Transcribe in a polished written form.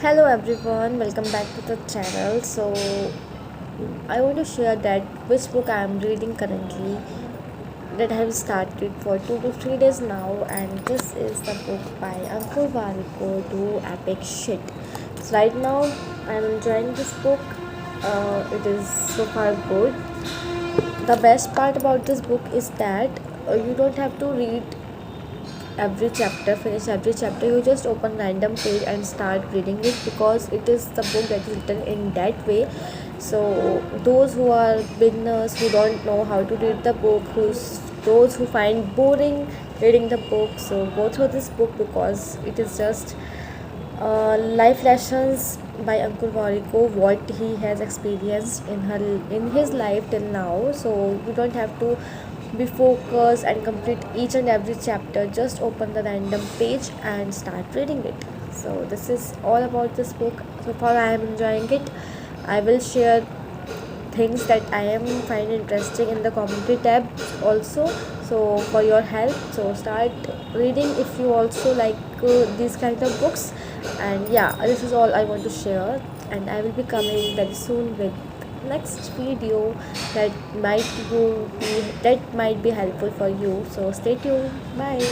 Hello everyone, welcome back to the channel. I want to share that which book I am reading currently that I have started for 2 to 3 days now, and this is the book by Ankur Warikoo, Do Epic Shit. So right now I am enjoying this book. It is so far good. The best part about this book is that you don't have to read finish every chapter. You just open random page and start reading it because it is the book that is written in that way. So those who are beginners who don't know how to read the book, those who find boring reading the book, so go through this book because it is just life lessons by Ankur Warikoo, what he has experienced in his life till now. So you don't have to be focused and complete each and every chapter. Just open the random page and start reading it. So this is all about this book. So far, I am enjoying it. I will share things that I am find interesting in the community tab also. So for your help, so start reading if you also like these kind of books. And yeah, this is all I want to share. And I will be coming very soon with next video that might be helpful for you. So stay tuned. Bye.